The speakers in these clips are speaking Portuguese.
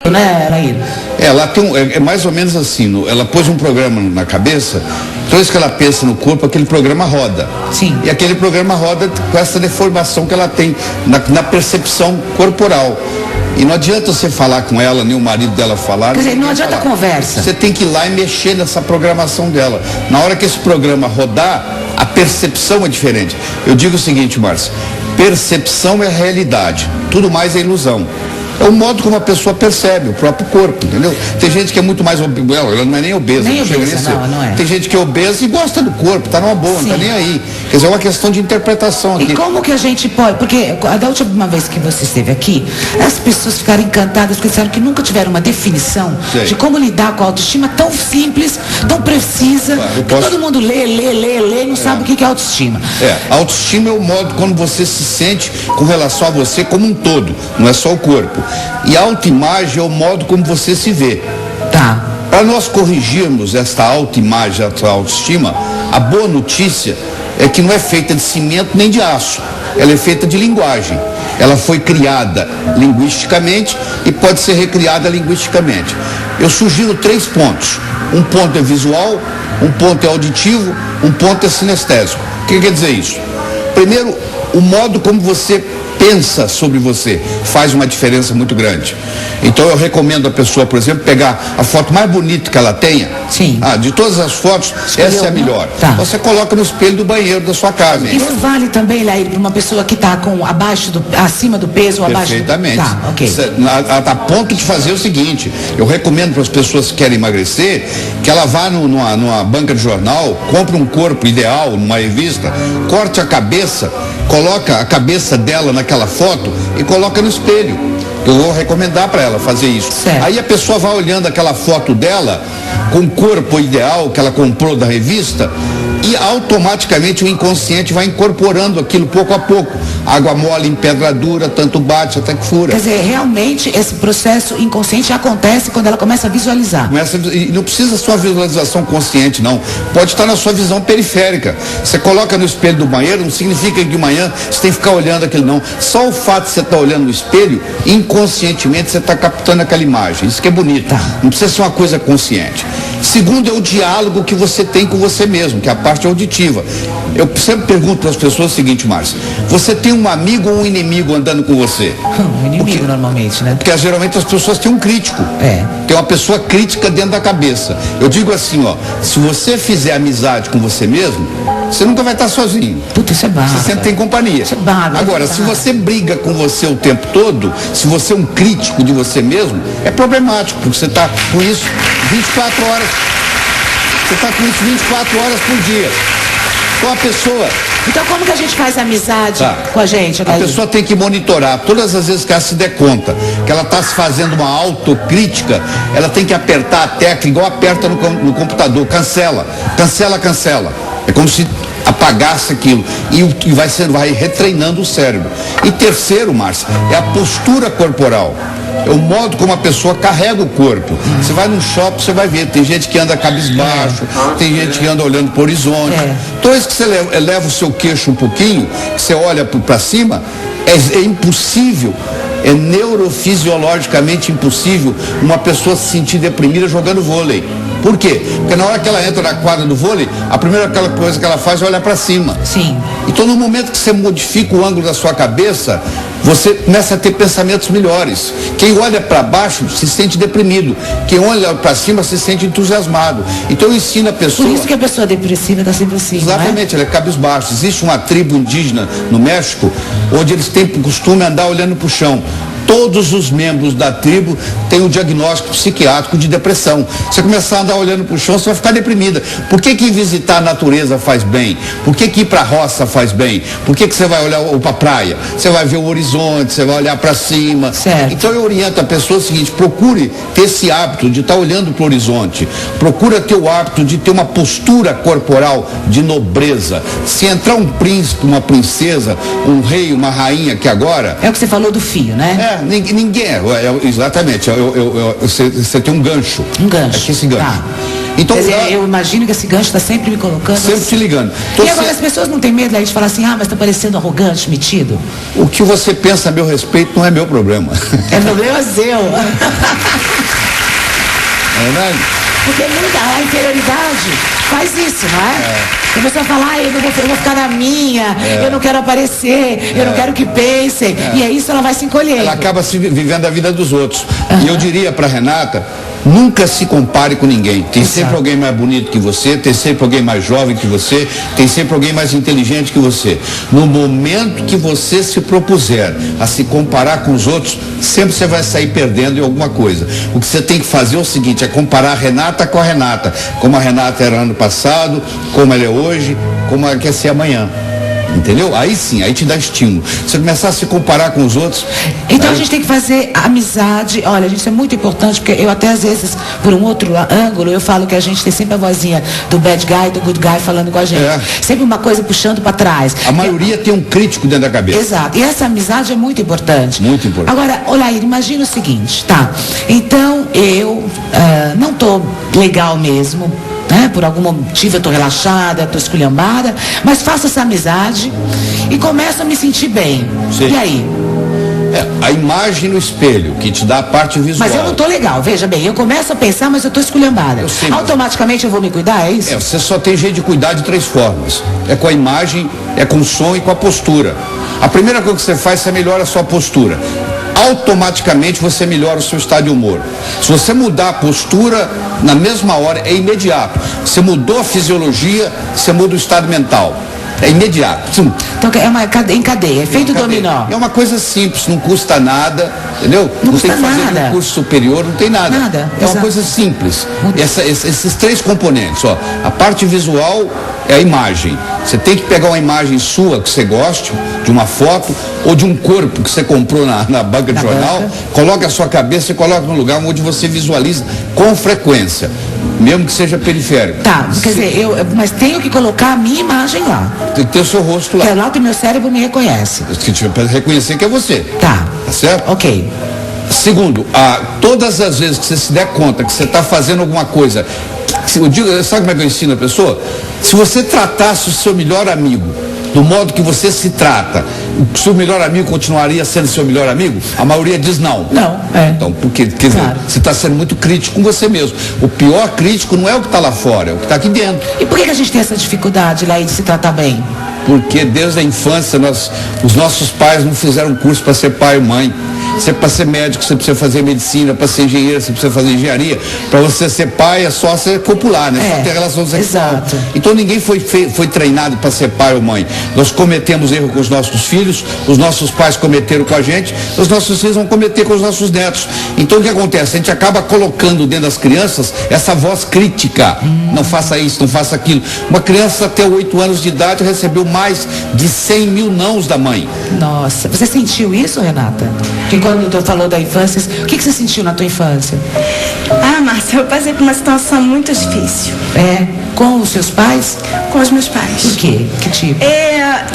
Né, Araí? Ela tem é mais ou menos assim, ela pôs um programa na cabeça, toda vez que ela pensa no corpo, aquele programa roda. Sim. E aquele programa roda com essa deformação que ela tem na percepção corporal. E não adianta você falar com ela, nem o marido dela falar. Quer dizer, não adianta a conversa. Você tem que ir lá e mexer nessa programação dela. Na hora que esse programa rodar, a percepção é diferente. Eu digo o seguinte, Márcia, percepção é realidade, tudo mais é ilusão. É o modo como a pessoa percebe o próprio corpo, entendeu? Tem gente que é muito mais obesa, ela não é nem obesa. Nem obesa, não é. Tem gente que é obesa e gosta do corpo, tá numa boa, não tá nem aí. Quer dizer, é uma questão de interpretação aqui. E como que a gente pode, porque da última vez que você esteve aqui, as pessoas ficaram encantadas, porque disseram que nunca tiveram uma definição de como lidar com a autoestima tão simples, tão precisa, que todo mundo lê e não sabe o que é autoestima. A autoestima é o modo como você se sente com relação a você como um todo, não é só o corpo. E a autoimagem é o modo como você se vê. Tá. Para nós corrigirmos esta autoimagem, essa autoestima, a boa notícia é que não é feita de cimento nem de aço. Ela é feita de linguagem. Ela foi criada linguisticamente e pode ser recriada linguisticamente. Eu sugiro 3 pontos. Um ponto é visual, um ponto é auditivo, um ponto é sinestésico. O que quer dizer isso? Primeiro, o modo como você pensa sobre você faz uma diferença muito grande. Então eu recomendo a pessoa, por exemplo, pegar a foto mais bonita que ela tenha. Sim. De todas as fotos, essa é a melhor. Tá. Você coloca no espelho do banheiro da sua casa. Isso vale também, Laír, para uma pessoa que está acima do peso ou abaixo do... Perfeitamente. Tá, ok. Ela está a ponto de fazer o seguinte, eu recomendo para as pessoas que querem emagrecer, que ela vá numa banca de jornal, compre um corpo ideal, numa revista, corte a cabeça, coloca a cabeça dela naquela foto e coloca no espelho. Eu vou recomendar para ela fazer isso. Certo. Aí a pessoa vai olhando aquela foto dela com o corpo ideal que ela comprou da revista e automaticamente o inconsciente vai incorporando aquilo pouco a pouco. Água mole em pedra dura, tanto bate até que fura. Quer dizer, realmente esse processo inconsciente acontece quando ela começa a visualizar. E não precisa só visualização consciente, não. Pode estar na sua visão periférica. Você coloca no espelho do banheiro, não significa que de manhã você tem que ficar olhando aquilo, não. Só o fato de você estar olhando no espelho, inconscientemente você está captando aquela imagem. Isso que é bonito. Tá. Não precisa ser uma coisa consciente. Segundo é o diálogo que você tem com você mesmo, que é a parte auditiva. Eu sempre pergunto para as pessoas o seguinte, Márcia, você tem um amigo ou um inimigo andando com você? Um inimigo normalmente, né? Porque geralmente as pessoas têm um crítico. Tem uma pessoa crítica dentro da cabeça. Eu digo assim, se você fizer amizade com você mesmo, você nunca vai estar sozinho. Puta, isso é bárbaro. Você sempre tem companhia. Isso é bárbaro. Agora, se você briga com você o tempo todo, se você é um crítico de você mesmo, é problemático, porque você está com isso 24 horas. Você está com isso 24 horas por dia. Com a pessoa. Então como que a gente faz amizade com a gente? A pessoa tem que monitorar todas as vezes que ela se der conta que ela está se fazendo uma autocrítica, ela tem que apertar a tecla igual aperta no computador, cancela. É como se apagasse aquilo e vai retreinando o cérebro. E terceiro, Márcia, é a postura corporal. É o modo como a pessoa carrega o corpo. Você vai num shopping, você vai ver, tem gente que anda cabisbaixo, tem gente que anda olhando para o horizonte. Toda vez que você leva o seu queixo um pouquinho, que você olha para cima, é impossível, é neurofisiologicamente impossível uma pessoa se sentir deprimida jogando vôlei. Por quê? Porque na hora que ela entra na quadra do vôlei, a primeira coisa que ela faz é olhar para cima. Sim. Então no momento que você modifica o ângulo da sua cabeça, você começa a ter pensamentos melhores. Quem olha para baixo se sente deprimido. Quem olha para cima se sente entusiasmado. Então eu ensino a pessoa... Por isso que a pessoa depressiva está sempre assim. Exatamente, ela é cabisbaixo. Existe uma tribo indígena no México, onde eles têm o costume de andar olhando para o chão. Todos os membros da tribo têm um diagnóstico psiquiátrico de depressão. Você começar a andar olhando para o chão, você vai ficar deprimida. Por que ir visitar a natureza faz bem? Por que ir para a roça faz bem? Por que você vai olhar para a praia? Você vai ver o horizonte, você vai olhar para cima. Certo. Então eu oriento a pessoa o seguinte, procure ter esse hábito de estar olhando para o horizonte. Procura ter o hábito de ter uma postura corporal de nobreza. Se entrar um príncipe, uma princesa, um rei, uma rainha aqui agora... É o que você falou do fio, né? Ninguém, exatamente, você tem um gancho. Um gancho. Aqui esse gancho. Então, quer dizer, eu imagino que esse gancho está sempre me colocando. Sempre te ligando. E agora as pessoas não têm medo aí de falar assim, mas está parecendo arrogante, metido? O que você pensa a meu respeito não é meu problema. É problema seu. É verdade? Porque a interioridade faz isso, não é? A pessoa fala, eu vou ficar na minha, eu não quero aparecer, eu não quero que pensem. E é isso, ela vai se encolhendo. Ela acaba vivendo a vida dos outros. E eu diria para Renata, nunca se compare com ninguém. Tem sempre alguém mais bonito que você, tem sempre alguém mais jovem que você, tem sempre alguém mais inteligente que você. No momento que você se propuser a se comparar com os outros, sempre você vai sair perdendo em alguma coisa. O que você tem que fazer é o seguinte, é comparar a Renata com a Renata. Como a Renata era ano passado, como ela é hoje, como ela quer ser amanhã. Entendeu? Aí sim, aí te dá estímulo. Você começar a se comparar com os outros. Então a gente tem que fazer amizade. Olha, isso é muito importante, porque eu até às vezes, por um outro ângulo, eu falo que a gente tem sempre a vozinha do bad guy, do good guy falando com a gente. Sempre uma coisa puxando para trás. A maioria tem um crítico dentro da cabeça. Exato. E essa amizade é muito importante. Muito importante. Agora, Olair, imagina o seguinte, tá? Então eu não tô legal mesmo. Por algum motivo eu tô relaxada, tô esculhambada, mas faço essa amizade e começo a me sentir bem. Sim. E aí? A imagem no espelho, que te dá a parte visual. Mas eu não tô legal, veja bem, eu começo a pensar, mas eu tô esculhambada. Eu sei, automaticamente eu vou me cuidar, é isso? Você só tem jeito de cuidar de 3 formas. É com a imagem, é com o som e com a postura. A primeira coisa que você faz, você melhora a sua postura. Automaticamente você melhora o seu estado de humor. Se você mudar a postura, na mesma hora, é imediato. Você mudou a fisiologia, você muda o estado mental. É imediato. Sim. Então é uma em cadeia, é feito dominó. É uma coisa simples, não custa nada, entendeu? Não tem que fazer um curso superior, não tem nada. É uma coisa simples. Esses 3 componentes, ó. A parte visual é a imagem. Você tem que pegar uma imagem sua que você goste, de uma foto, ou de um corpo que você comprou na banca de jornal, coloca a sua cabeça e coloca num lugar onde você visualiza com frequência, mesmo que seja periférico. Tá, quer dizer, mas tenho que colocar a minha imagem lá. Tem que ter o seu rosto lá. É lá que meu cérebro me reconhece. Para reconhecer que é você. Tá. Tá certo? Ok. Segundo, todas as vezes que você se der conta que você está fazendo alguma coisa, sabe como é que eu ensino a pessoa? Se você tratasse o seu melhor amigo do modo que você se trata, o seu melhor amigo continuaria sendo seu melhor amigo? A maioria diz não. Não, Então, porque quer dizer, você está sendo muito crítico com você mesmo. O pior crítico não é o que está lá fora, é o que está aqui dentro. E por que a gente tem essa dificuldade lá de se tratar bem? Porque desde a infância os nossos pais não fizeram curso para ser pai e mãe. Para ser médico, você precisa fazer medicina, para ser engenheiro, você precisa fazer engenharia. Para você ser pai, é só ser copular, né? Só ter relação sexual. Exato. Então ninguém foi treinado para ser pai ou mãe. Nós cometemos erro com os nossos filhos, os nossos pais cometeram com a gente, os nossos filhos vão cometer com os nossos netos. Então o que acontece? A gente acaba colocando dentro das crianças essa voz crítica. Não faça isso, não faça aquilo. Uma criança até 8 anos de idade recebeu mais de 100 mil nãos da mãe. Nossa, você sentiu isso, Renata? Que quando tu falou da infância, o que você sentiu na tua infância? Márcia, eu passei por uma situação muito difícil. Com os seus pais? Com os meus pais. Por quê? Que tipo?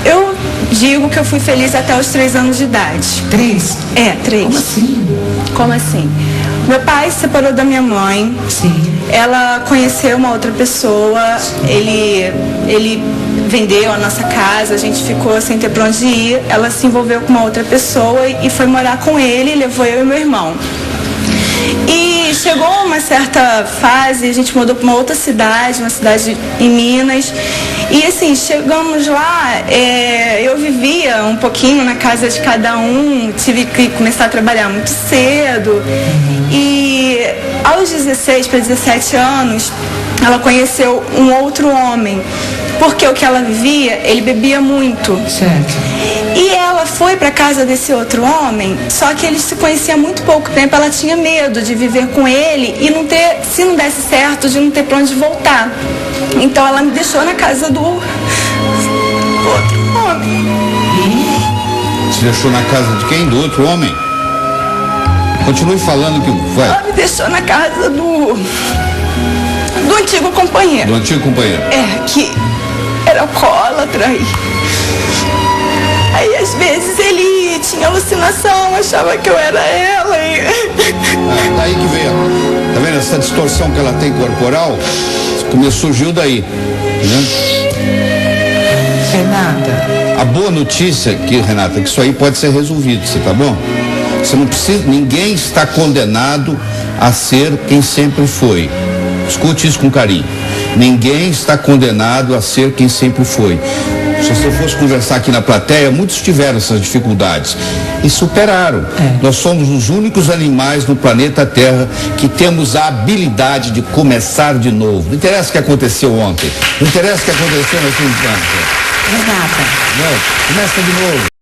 Eu digo que eu fui feliz até os 3 anos de idade. 3? 3. Como assim? Como assim? Meu pai se separou da minha mãe. Sim. Ela conheceu uma outra pessoa. Ele vendeu a nossa casa, a gente ficou sem ter pra onde ir. Ela se envolveu com uma outra pessoa e foi morar com ele, levou eu e meu irmão. E chegou uma certa fase, a gente mudou para uma outra cidade, uma cidade em Minas. E assim, chegamos lá, eu vivia um pouquinho na casa de cada um, tive que começar a trabalhar muito cedo. E aos 16 para 17 anos, ela conheceu um outro homem. Porque o que ela vivia, ele bebia muito. Certo. E ela foi para casa desse outro homem, só que eles se conheciam há muito pouco tempo. Ela tinha medo de viver com ele e não ter, se não desse certo, de não ter para onde voltar. Então ela me deixou na casa do outro homem. Te deixou na casa de quem? Do outro homem? Continue falando que vai. Ela me deixou na casa do antigo companheiro. Do antigo companheiro? Que era alcoólatra. Aí às vezes ele tinha alucinação, achava que eu era ela. Daí que veio. Tá vendo? essa distorção que ela tem corporal, surgiu daí, né? Renata. A boa notícia aqui, Renata, é que isso aí pode ser resolvido, você tá bom? Você não precisa, ninguém está condenado a ser quem sempre foi. Escute isso com carinho. Ninguém está condenado a ser quem sempre foi. Se você fosse conversar aqui na plateia, muitos tiveram essas dificuldades e superaram. Nós somos os únicos animais no planeta Terra que temos a habilidade de começar de novo. Não interessa o que aconteceu ontem, não interessa o que aconteceu na sua infância. Renata. Não, começa de novo.